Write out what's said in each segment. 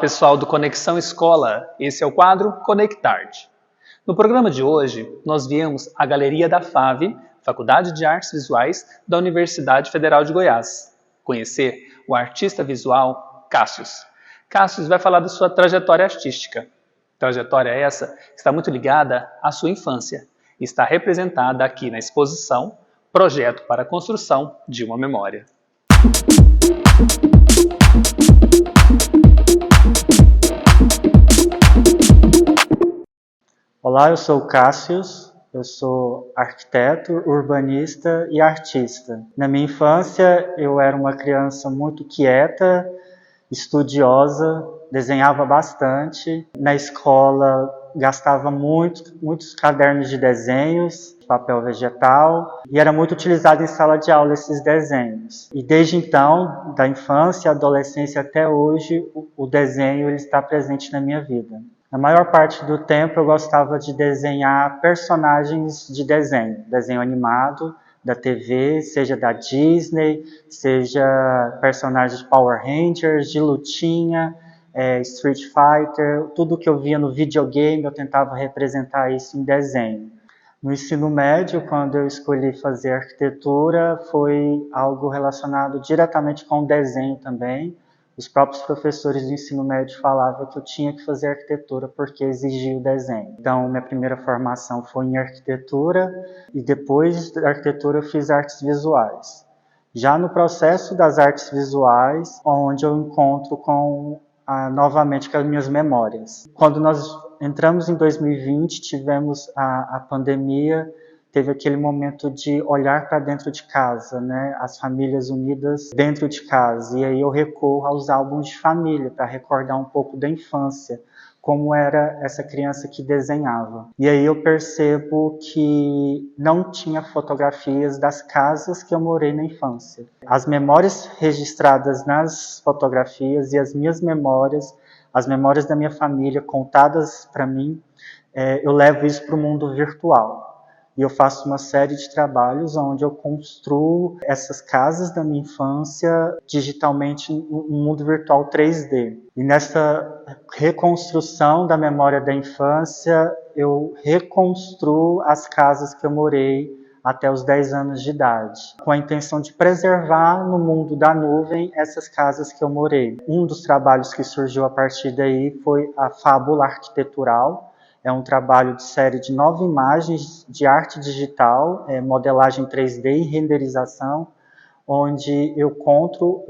Olá pessoal do Conexão Escola, esse é o quadro Conectarte. No programa de hoje, nós viemos à Galeria da FAV, Faculdade de Artes Visuais da Universidade Federal de Goiás, conhecer o artista visual Cássius. Cássius vai falar da sua trajetória artística. Trajetória essa que está muito ligada à sua infância e está representada aqui na exposição Projeto para a Construção de uma Memória. Olá, eu sou o Cássius, eu sou arquiteto, urbanista e artista. Na minha infância, eu era uma criança muito quieta, estudiosa, desenhava bastante. Na escola, gastava muitos cadernos de desenhos, papel vegetal, e era muito utilizado em sala de aula esses desenhos. E desde então, da infância, adolescência até hoje, o desenho ele está presente na minha vida. Na maior parte do tempo eu gostava de desenhar personagens de desenho animado da TV, seja da Disney, seja personagens de Power Rangers, de lutinha, Street Fighter, tudo que eu via no videogame eu tentava representar isso em desenho. No ensino médio, quando eu escolhi fazer arquitetura, foi algo relacionado diretamente com o desenho também. Os próprios professores do ensino médio falavam que eu tinha que fazer arquitetura porque exigia o desenho. Então, minha primeira formação foi em arquitetura e depois da arquitetura eu fiz artes visuais. Já no processo das artes visuais, onde eu encontro novamente com as minhas memórias. Quando nós entramos em 2020, tivemos a pandemia, teve aquele momento de olhar para dentro de casa, né? As famílias unidas dentro de casa. E aí eu recorro aos álbuns de família para recordar um pouco da infância, como era essa criança que desenhava. E aí eu percebo que não tinha fotografias das casas que eu morei na infância. As memórias registradas nas fotografias e as minhas memórias, as memórias da minha família contadas para mim, eu levo isso para o mundo virtual. E eu faço uma série de trabalhos onde eu construo essas casas da minha infância digitalmente no mundo virtual 3D. E nessa reconstrução da memória da infância, eu reconstruo as casas que eu morei até os 10 anos de idade, com a intenção de preservar no mundo da nuvem essas casas que eu morei. Um dos trabalhos que surgiu a partir daí foi a Fábula Arquitetural. É um trabalho de série de 9 imagens de arte digital, modelagem 3D e renderização, onde eu conto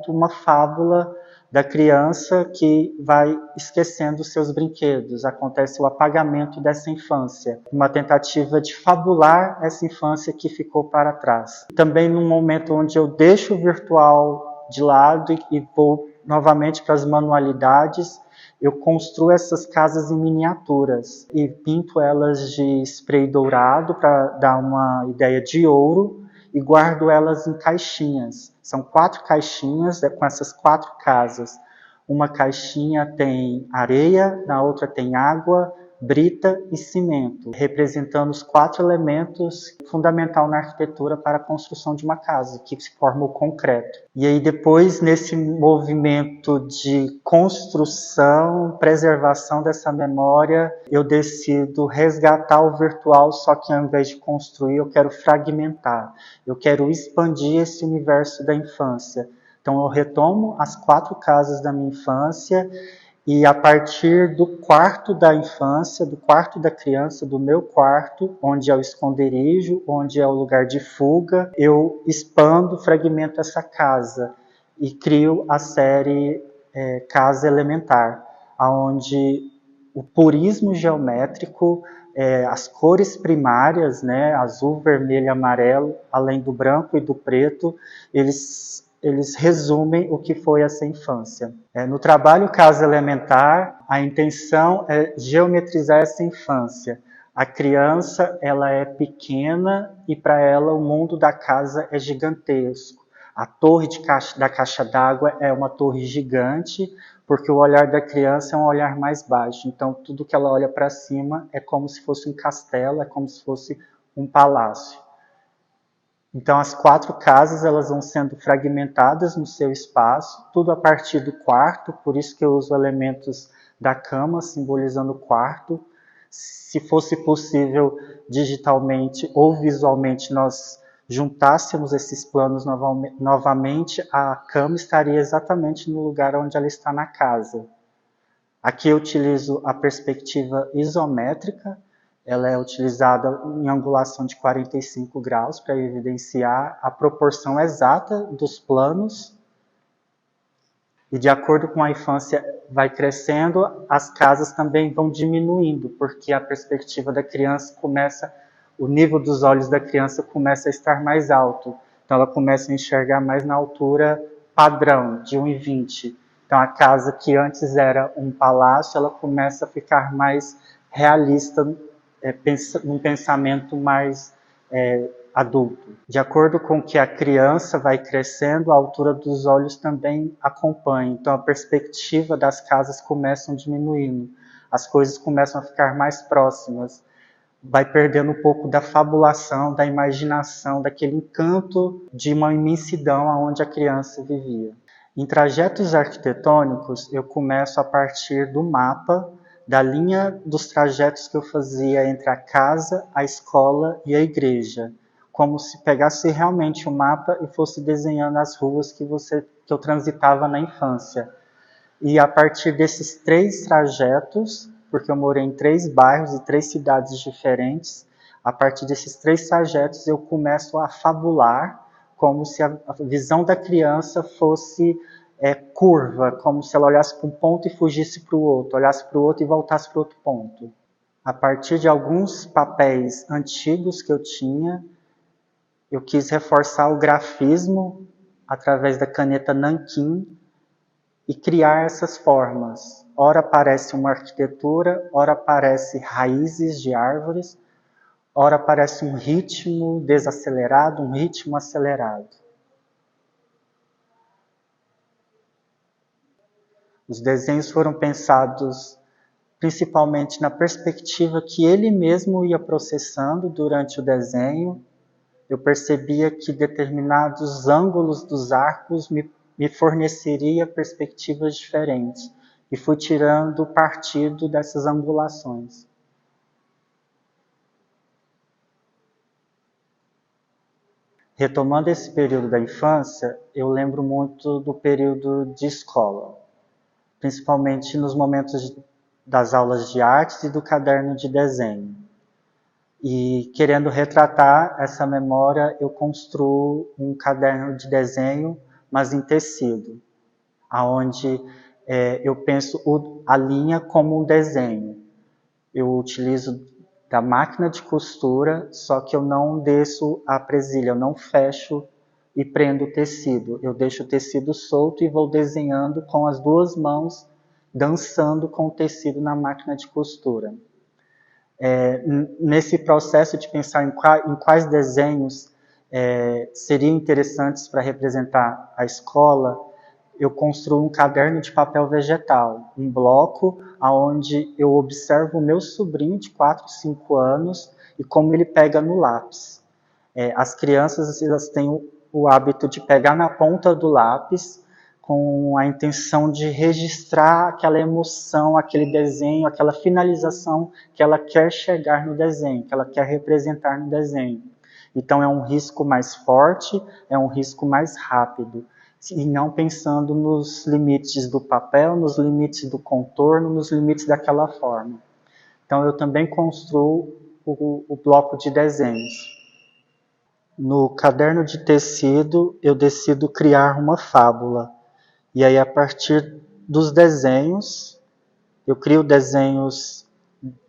uma fábula da criança que vai esquecendo seus brinquedos. Acontece o apagamento dessa infância, uma tentativa de fabular essa infância que ficou para trás. Também num momento onde eu deixo o virtual de lado e vou novamente para as manualidades, eu construo essas casas em miniaturas e pinto elas de spray dourado para dar uma ideia de ouro e guardo elas em caixinhas. São 4 caixinhas com essas 4 casas. Uma caixinha tem areia, na outra tem água, brita e cimento, representando os 4 elementos fundamentais na arquitetura para a construção de uma casa, que se forma o concreto. E aí depois, nesse movimento de construção, preservação dessa memória, eu decido resgatar o virtual, só que ao invés de construir, eu quero fragmentar. Eu quero expandir esse universo da infância. Então eu retomo as 4 casas da minha infância e a partir do quarto da infância, do quarto da criança, do meu quarto, onde é o esconderijo, onde é o lugar de fuga, eu expando, fragmento essa casa e crio a série Casa Elementar, onde o purismo geométrico, as cores primárias, né, azul, vermelho e amarelo, além do branco e do preto, eles resumem o que foi essa infância. No trabalho Casa Elementar, a intenção é geometrizar essa infância. A criança ela é pequena e para ela o mundo da casa é gigantesco. A torre da caixa d'água é uma torre gigante, porque o olhar da criança é um olhar mais baixo. Então tudo que ela olha para cima é como se fosse um castelo, é como se fosse um palácio. Então, as 4 casas elas vão sendo fragmentadas no seu espaço, tudo a partir do quarto, por isso que eu uso elementos da cama, simbolizando o quarto. Se fosse possível digitalmente ou visualmente nós juntássemos esses planos novamente, a cama estaria exatamente no lugar onde ela está na casa. Aqui eu utilizo a perspectiva isométrica, ela é utilizada em angulação de 45 graus para evidenciar a proporção exata dos planos. E de acordo com a infância vai crescendo, as casas também vão diminuindo, porque a perspectiva da criança começa, o nível dos olhos da criança começa a estar mais alto. Então ela começa a enxergar mais na altura padrão, de 1,20. Então a casa que antes era um palácio, ela começa a ficar mais realista, num pensamento mais adulto. De acordo com que a criança vai crescendo, a altura dos olhos também acompanha. Então a perspectiva das casas começam diminuindo. As coisas começam a ficar mais próximas. Vai perdendo um pouco da fabulação, da imaginação, daquele encanto de uma imensidão onde a criança vivia. Em trajetos arquitetônicos, eu começo a partir do mapa, da linha dos trajetos que eu fazia entre a casa, a escola e a igreja, como se pegasse realmente o mapa e fosse desenhando as ruas que eu transitava na infância. E a partir desses 3 trajetos, porque eu morei em 3 bairros e 3 cidades diferentes, a partir desses 3 trajetos eu começo a fabular, como se a visão da criança fosse curva, como se ela olhasse para um ponto e fugisse para o outro, olhasse para o outro e voltasse para o outro ponto. A partir de alguns papéis antigos que eu tinha, eu quis reforçar o grafismo através da caneta nanquim e criar essas formas. Ora parece uma arquitetura, ora parece raízes de árvores, ora parece um ritmo desacelerado, um ritmo acelerado. Os desenhos foram pensados principalmente na perspectiva que ele mesmo ia processando durante o desenho. Eu percebia que determinados ângulos dos arcos me forneceria perspectivas diferentes e fui tirando partido dessas angulações. Retomando esse período da infância, eu lembro muito do período de escola, principalmente nos momentos das aulas de artes e do caderno de desenho. E querendo retratar essa memória, eu construo um caderno de desenho, mas em tecido, onde eu penso a linha como um desenho. Eu utilizo da máquina de costura, só que eu não desço a presilha, eu não fecho e prendo o tecido. Eu deixo o tecido solto e vou desenhando com as 2 mãos, dançando com o tecido na máquina de costura. Nesse processo de pensar em quais desenhos seriam interessantes para representar a escola, eu construo um caderno de papel vegetal, um bloco onde eu observo o meu sobrinho de 4, 5 anos e como ele pega no lápis. As crianças elas têm o hábito de pegar na ponta do lápis com a intenção de registrar aquela emoção, aquele desenho, aquela finalização que ela quer chegar no desenho, que ela quer representar no desenho. Então é um risco mais forte, é um risco mais rápido, e não pensando nos limites do papel, nos limites do contorno, nos limites daquela forma. Então eu também construo o bloco de desenhos. No caderno de tecido, eu decido criar uma fábula. E aí, a partir dos desenhos, eu crio desenhos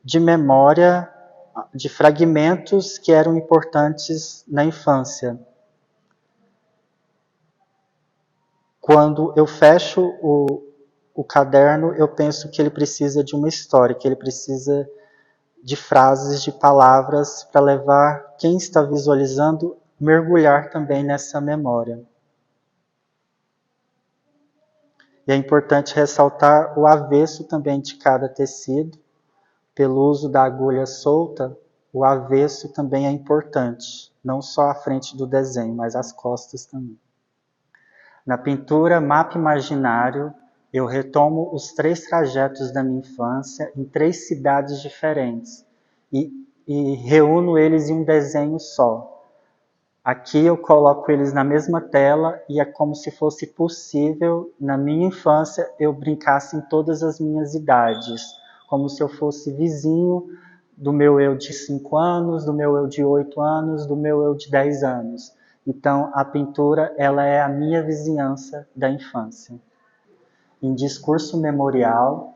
de memória, de fragmentos que eram importantes na infância. Quando eu fecho o caderno, eu penso que ele precisa de uma história, que ele precisa de frases, de palavras, para levar quem está visualizando, mergulhar também nessa memória. E é importante ressaltar o avesso também de cada tecido, pelo uso da agulha solta, o avesso também é importante, não só a frente do desenho, mas as costas também. Na pintura Mapa Imaginário, eu retomo os 3 trajetos da minha infância em 3 cidades diferentes e reúno eles em um desenho só. Aqui eu coloco eles na mesma tela e é como se fosse possível, na minha infância, eu brincasse em todas as minhas idades, como se eu fosse vizinho do meu eu de 5 anos, do meu eu de 8 anos, do meu eu de 10 anos. Então, a pintura, ela é a minha vizinhança da infância. Em discurso memorial,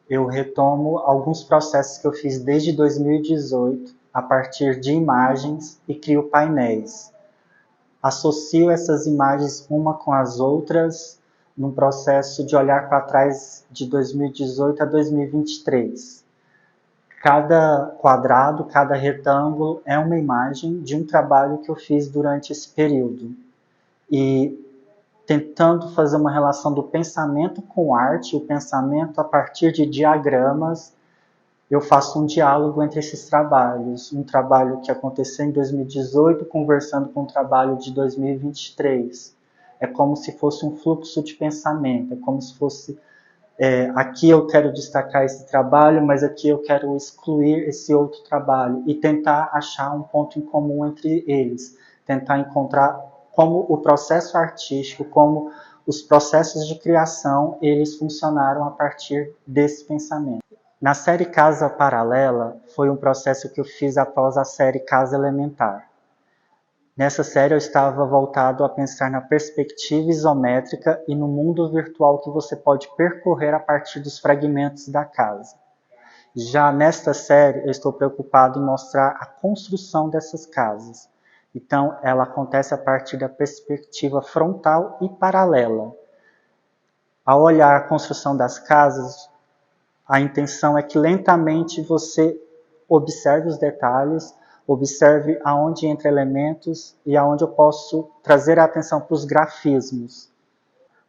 eu retomo alguns processos que eu fiz desde 2018, a partir de imagens, e crio painéis. Associo essas imagens uma com as outras, num processo de olhar para trás de 2018 a 2023. Cada quadrado, cada retângulo é uma imagem de um trabalho que eu fiz durante esse período. E tentando fazer uma relação do pensamento com arte, o pensamento a partir de diagramas, eu faço um diálogo entre esses trabalhos. Um trabalho que aconteceu em 2018 conversando com um trabalho de 2023. É como se fosse um fluxo de pensamento, é como se fosse aqui eu quero destacar esse trabalho, mas aqui eu quero excluir esse outro trabalho e tentar achar um ponto em comum entre eles, tentar encontrar como o processo artístico, como os processos de criação, eles funcionaram a partir desse pensamento. Na série Casa Paralela, foi um processo que eu fiz após a série Casa Elementar. Nessa série eu estava voltado a pensar na perspectiva isométrica e no mundo virtual que você pode percorrer a partir dos fragmentos da casa. Já nesta série eu estou preocupado em mostrar a construção dessas casas. Então ela acontece a partir da perspectiva frontal e paralela. Ao olhar a construção das casas, a intenção é que lentamente você observe os detalhes, observe aonde entra elementos e aonde eu posso trazer a atenção para os grafismos.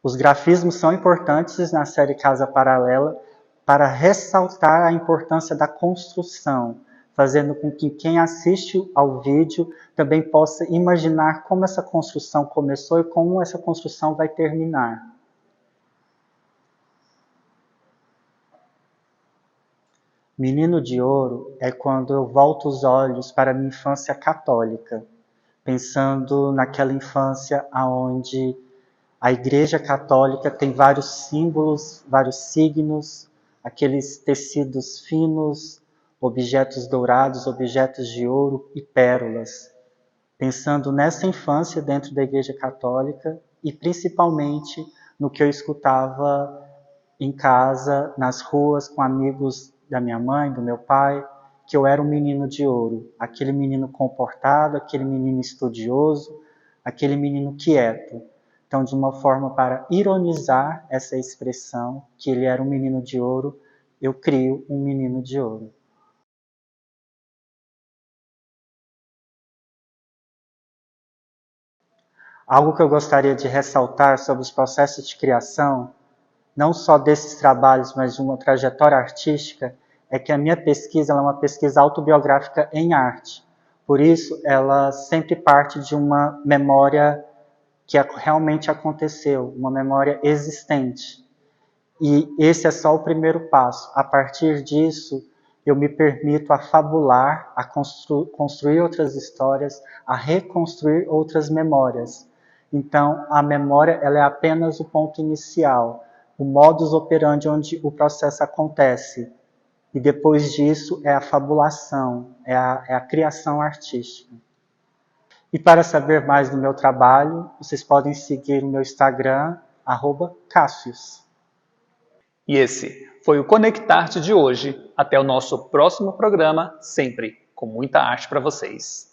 Os grafismos são importantes na série Casa Paralela para ressaltar a importância da construção, fazendo com que quem assiste ao vídeo também possa imaginar como essa construção começou e como essa construção vai terminar. Menino de Ouro é quando eu volto os olhos para a minha infância católica, pensando naquela infância onde a Igreja Católica tem vários símbolos, vários signos, aqueles tecidos finos, objetos dourados, objetos de ouro e pérolas. Pensando nessa infância dentro da Igreja Católica e principalmente no que eu escutava em casa, nas ruas, com amigos da minha mãe, do meu pai, que eu era um menino de ouro, aquele menino comportado, aquele menino estudioso, aquele menino quieto. Então, de uma forma para ironizar essa expressão, que ele era um menino de ouro, eu crio um menino de ouro. Algo que eu gostaria de ressaltar sobre os processos de criação, não só desses trabalhos, mas de uma trajetória artística, é que a minha pesquisa é uma pesquisa autobiográfica em arte. Por isso, ela sempre parte de uma memória que realmente aconteceu, uma memória existente. E esse é só o primeiro passo. A partir disso, eu me permito a fabular, a construir outras histórias, a reconstruir outras memórias. Então, a memória ela é apenas o ponto inicial, o modus operandi onde o processo acontece. E depois disso é a fabulação, é a criação artística. E para saber mais do meu trabalho, vocês podem seguir o meu Instagram, @Cassius. E esse foi o Conectar-te de hoje. Até o nosso próximo programa, sempre com muita arte para vocês.